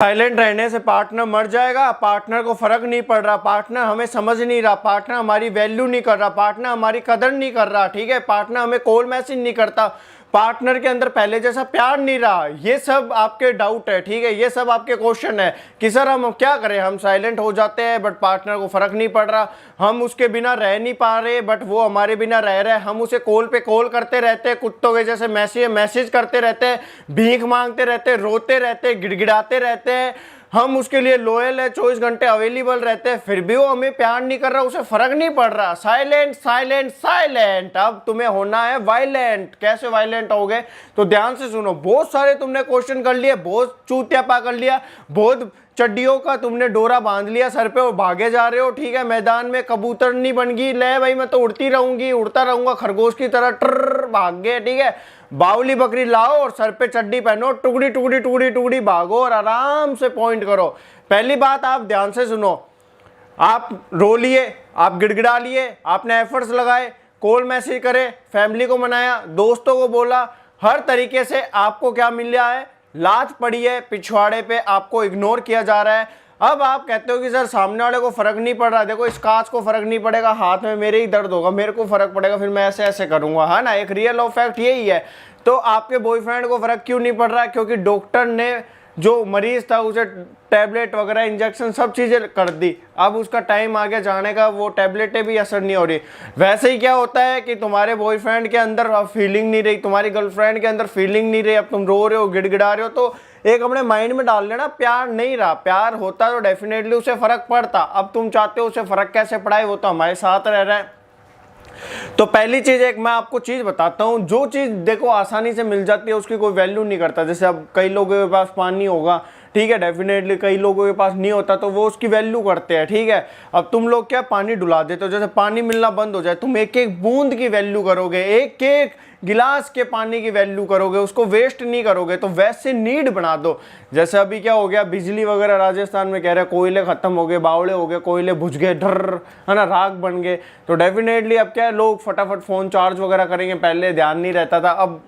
Silent रहने से partner मर जाएगा, पार्टनर को फर्क नहीं पड़ रहा, पार्टनर हमें समझ नहीं रहा, पार्टनर हमारी वैल्यू नहीं कर रहा, पार्टनर हमारी कदर नहीं कर रहा, ठीक है, पार्टनर हमें कॉल मैसेज नहीं करता, पार्टनर के अंदर पहले जैसा प्यार नहीं रहा। ये सब आपके डाउट है, ठीक है, ये सब आपके क्वेश्चन है कि सर हम क्या करें, हम साइलेंट हो जाते हैं बट पार्टनर को फर्क नहीं पड़ रहा, हम उसके बिना रह नहीं पा रहे बट वो हमारे बिना रह रहे हैं, हम उसे कॉल पे कॉल करते रहते हैं, कुत्तों के जैसे मैसेज करते रहते हैं, भीख मांगते रहते हैं, रोते रहते हैं, गिड़गिड़ाते रहते हैं, हम उसके लिए लॉयल है, 24 घंटे अवेलेबल रहते हैं, फिर भी वो हमें प्यार नहीं कर रहा, उसे फर्क नहीं पड़ रहा। Silent silent silent. अब तुम्हें होना है वायलेंट। कैसे वायलेंट होगे तो ध्यान से सुनो। बहुत सारे तुमने क्वेश्चन कर लिए, बहुत चूतियापा कर लिया, बहुत चड्डियों का तुमने डोरा बांध लिया सर पे और भागे जा रहे हो, ठीक है, मैदान में कबूतर नहीं बन गई, ले भाई मैं तो उड़ती रहूंगी, उड़ता रहूंगा खरगोश की तरह, ट्र भाग गए, ठीक है, बावली बकरी लाओ और सर पे चड्डी पहनो, टुकड़ी टुकड़ी टुकड़ी टुकड़ी भागो और आराम से पॉइंट करो। पहली बात आप ध्यान से सुनो, आप रो लिए, आप गिड़गिड़ा लिए, आपने एफर्ट्स लगाए, कॉल मैसेज करे, फैमिली को मनाया, दोस्तों को बोला, हर तरीके से आपको क्या मिल रहा है, लात पड़ी है, पिछवाड़े पे आपको इग्नोर किया जा रहा है। अब आप कहते हो कि सर सामने वाले को फर्क नहीं पड़ रहा, देखो इस कांच को फर्क नहीं पड़ेगा, हाथ में मेरे ही दर्द होगा, मेरे को फर्क पड़ेगा, फिर मैं ऐसे ऐसे करूंगा, है ना, एक रियल ऑफ फैक्ट यही है। तो आपके बॉयफ्रेंड को फर्क क्यों नहीं पड़ रहा है? क्योंकि डॉक्टर ने जो मरीज था उसे टैबलेट वगैरह इंजेक्शन सब चीजें कर दी, अब उसका टाइम आ गया जाने का, वो टैबलेटें भी असर नहीं हो रही। वैसे ही क्या होता है कि तुम्हारे बॉयफ्रेंड के अंदर अब फीलिंग नहीं रही, तुम्हारी गर्लफ्रेंड के अंदर फीलिंग नहीं रही, अब तुम रो रहे हो, गिड़गिड़ा रहे हो, तो एक अपने माइंड में डाल लेना प्यार नहीं रहा। प्यार होता तो डेफिनेटली उसे फर्क पड़ता, अब तुम चाहते हो उसे फर्क कैसे पड़ाए, वो तो हमारे साथ रह रहा है। तो पहली चीज एक मैं आपको चीज बताता हूं, जो चीज देखो आसानी से मिल जाती है उसकी कोई वैल्यू नहीं करता। जैसे अब कई लोगों के पास पानी होगा, ठीक है, डेफिनेटली कई लोगों के पास नहीं होता तो वो उसकी वैल्यू करते हैं, ठीक है। अब तुम लोग क्या पानी डुला देते हो, जैसे पानी मिलना बंद हो जाए, तुम एक एक बूंद की वैल्यू करोगे, एक एक गिलास के पानी की वैल्यू करोगे, उसको वेस्ट नहीं करोगे। तो वैसे नीड बना दो। जैसे अभी क्या हो गया, बिजली वगैरह राजस्थान में कह रहे हैं कोयले खत्म हो गए, बावड़े हो गए, कोयले बुझ गए, ढर, है ना, राख बन गए। तो डेफिनेटली अब क्या है, लोग फटाफट फोन चार्ज वगैरह करेंगे, पहले ध्यान नहीं रहता था, अब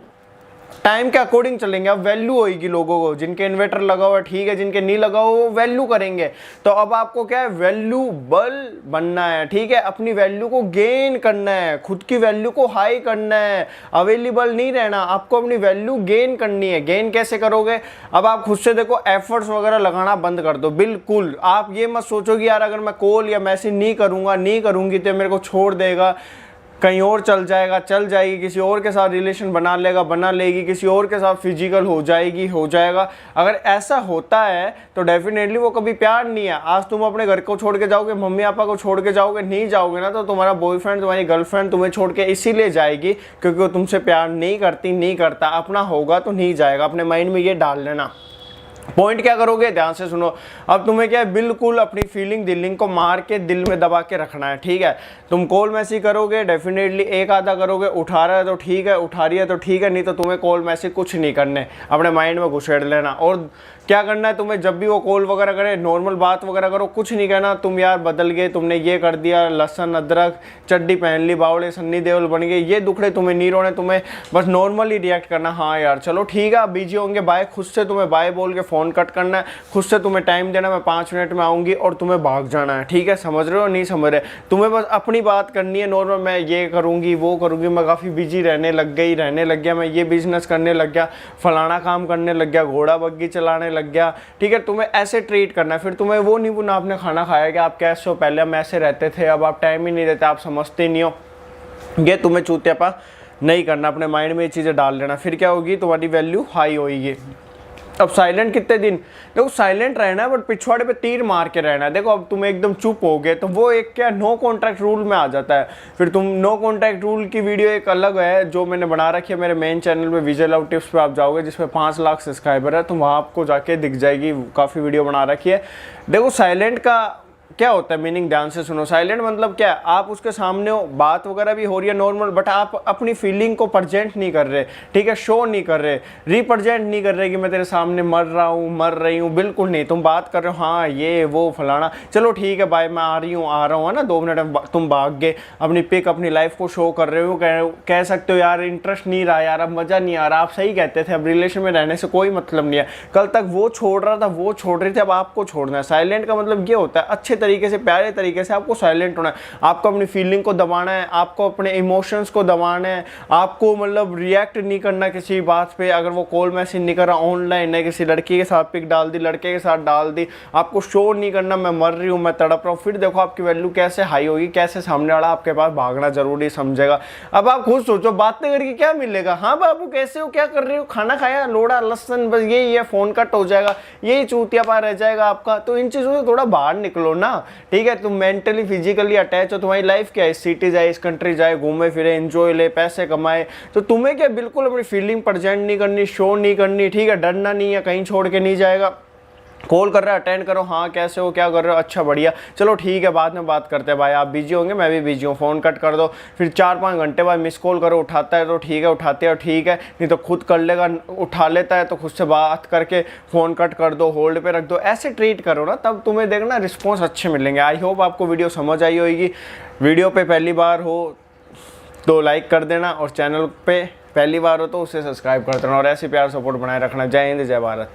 टाइम के अकॉर्डिंग चलेंगे, अब वैल्यू होगी लोगों को। जिनके इन्वर्टर लगा हुआ है ठीक है, जिनके नहीं लगा हुआ वो वैल्यू करेंगे। तो अब आपको क्या है, वैल्यूबल बनना है, ठीक है, अपनी वैल्यू को गेन करना है, खुद की वैल्यू को हाई करना है, अवेलेबल नहीं रहना, आपको अपनी वैल्यू गेन करनी है। गेन कैसे करोगे, अब आप खुद से देखो, एफर्ट्स वगैरह लगाना बंद कर दो बिल्कुल। आप ये मत सोचो कि यार अगर मैं कॉल या मैसेज नहीं करूंगा, नहीं करूंगी तो मेरे को छोड़ देगा, कहीं और चल जाएगा, चल जाएगी, किसी और के साथ रिलेशन बना लेगा, बना लेगी, किसी और के साथ फिजिकल हो जाएगी, हो जाएगा। अगर ऐसा होता है तो डेफिनेटली वो कभी प्यार नहीं है। आज तुम अपने घर को छोड़ के जाओगे, मम्मी पापा को छोड़ के जाओगे, नहीं जाओगे ना, तो तुम्हारा बॉयफ्रेंड, तुम्हारी गर्लफ्रेंड तुम्हें छोड़ के इसीलिए जाएगी क्योंकि वो तुमसे प्यार नहीं करती, नहीं करता। अपना होगा तो नहीं जाएगा, अपने माइंड में ये डाल लेना। पॉइंट क्या करोगे, ध्यान से सुनो। अब तुम्हें क्या है, बिल्कुल अपनी फीलिंग दिलिंग को मार के दिल में दबा के रखना है, ठीक है। तुम कॉल मैसेज करोगे, डेफिनेटली एक आधा करोगे, उठा रहा है तो ठीक है, उठा रही है तो ठीक है, नहीं तो तुम्हें कॉल मैसेज कुछ नहीं करने, अपने माइंड में घुसेड़ लेना। और क्या करना है तुम्हें, जब भी वो कॉल वगैरह करे, नॉर्मल बात वगैरह करो, कुछ नहीं कहना तुम यार बदल गए, तुमने ये कर दिया, लहसन अदरक चड्डी पहन ली, बावड़े सन्नी देओल बन गए, ये दुखड़े तुम्हें नहीं रोने, तुम्हें बस नॉर्मली रिएक्ट करना, हाँ यार चलो ठीक है, बिजी होंगे, बाय, खुद से तुम्हें बाय बोल के फ़ोन कट करना है, खुद से तुम्हें टाइम देना, मैं 5 मिनट में आऊँगी और तुम्हें भाग जाना है, ठीक है। समझ रहे हो, नहीं समझ रहे, तुम्हें बस अपनी बात करनी है नॉर्मल, मैं ये करूँगी वो करूँगी, मैं काफ़ी बिजी रहने लग गया, मैं ये बिजनेस करने लग गया, फलाना काम करने लग गया, घोड़ा बग्गी चलाने लग गया, ठीक है। तुम्हें ऐसे ट्रीट करना है। फिर तुम्हें वो नहीं बोलना आपने खाना खाया कि आप कैसे हो, पहले हम ऐसे रहते थे, अब आप टाइम ही नहीं देते, आप समझते नहीं हो, ये तुम्हें चूतियापा नहीं करना, अपने माइंड में ये चीज़ें डाल लेना। फिर क्या होगी, तुम्हारी वैल्यू हाई होगी। अब साइलेंट कितने दिन, देखो साइलेंट रहना है बट पिछवाड़े पे तीर मार के रहना है। देखो अब तुम एकदम चुप हो गए तो वो एक क्या नो कॉन्ट्रैक्ट रूल में आ जाता है। फिर तुम नो कॉन्ट्रैक्ट रूल की वीडियो एक अलग है जो मैंने बना रखी है मेरे मेन चैनल पे, विजय लव टिप्स पे आप जाओगे जिसमें 5 लाख सब्सक्राइबर है, तो वहाँ आपको जाके दिख जाएगी, काफ़ी वीडियो बना रखी है। देखो साइलेंट का क्या होता है मीनिंग, ध्यान से सुनो। साइलेंट मतलब क्या है, आप उसके सामने हो, बात वगैरह भी हो रही है नॉर्मल, बट आप अपनी फीलिंग को प्रेजेंट नहीं कर रहे, ठीक है, शो नहीं कर रहे, रिप्रेजेंट नहीं कर रहे कि मैं तेरे सामने मर रहा हूँ, मर रही हूँ, बिल्कुल नहीं। तुम बात कर रहे हो, हाँ ये वो फलाना, चलो ठीक है भाई मैं आ रहा हूँ, है ना, 2 मिनट में तुम भाग गए, अपनी पिक अपनी लाइफ को शो कर रहे हो, कह सकते हो यार इंटरेस्ट नहीं रहा यार, अब मज़ा नहीं आ रहा, आप सही कहते थे, अब रिलेशन में रहने से कोई मतलब नहीं है। कल तक वो छोड़ रहा था, वो छोड़ रही थी, अब आपको छोड़ना है। साइलेंट का मतलब ये होता है अच्छे तरीके से, प्यारे तरीके से आपको साइलेंट होना है। आपको अपनी फीलिंग को दबाना है, आपको अपने इमोशंस को दबाना है, आपको मतलब रिएक्ट नहीं करना किसी बात पे। अगर वो कॉल मैसेज नहीं कर रहा, ऑनलाइन है, किसी लड़की के साथ पिक डाल दी, लड़के के साथ डाल दी, आपको शो नहीं करना मैं मर रही हूँ, मैं तड़प रहा हूँ, फिर देखो आपकी वैल्यू कैसे हाई होगी, कैसे सामने वाला आपके पास भागना जरूरी समझेगा। अब आप खुद सोचो बातें करके क्या मिलेगा, हाँ बाबू कैसे हो, क्या कर रहे हो, खाना खाया, लोड़ा लहसन, बस यही है, फोन कट हो जाएगा, यही चूतियापा रह जाएगा आपका। तो इन चीज़ों से थोड़ा बाहर निकलो ना, ठीक है। तुम मेंटली फिजिकली अटैच हो, तुम्हारी लाइफ क्या है, सिटी जाए, इस कंट्री जाए, घूमे फिरे, एंजॉय ले, पैसे कमाए, तो तुम्हें क्या बिल्कुल अपनी फीलिंग प्रेजेंट नहीं करनी, शो नहीं करनी, ठीक है। डरना नहीं है, कहीं छोड़ के नहीं जाएगा। कॉल कर रहा है अटेंड करो, हाँ कैसे हो, क्या कर रहे हो, अच्छा बढ़िया, चलो ठीक है बाद में बात करते हैं भाई, आप बिजी होंगे मैं भी बिजी हूँ, फ़ोन कट कर दो। फिर 4-5 घंटे बाद मिस कॉल करो, उठाता है तो ठीक है, उठाते हो ठीक है, नहीं तो खुद कर लेगा, उठा लेता है तो खुद से बात करके फ़ोन कट कर दो, होल्ड पे रख दो, ऐसे ट्रीट करो ना, तब तुम्हें देखना रिस्पॉन्स अच्छे मिलेंगे। आई होप आपको वीडियो समझ आई होगी। वीडियो पे पहली बार हो तो लाइक कर देना, और चैनल पे पहली बार हो तो उसे सब्सक्राइब कर देना, और ऐसे प्यार सपोर्ट बनाए रखना। जय हिंद, जय भारत।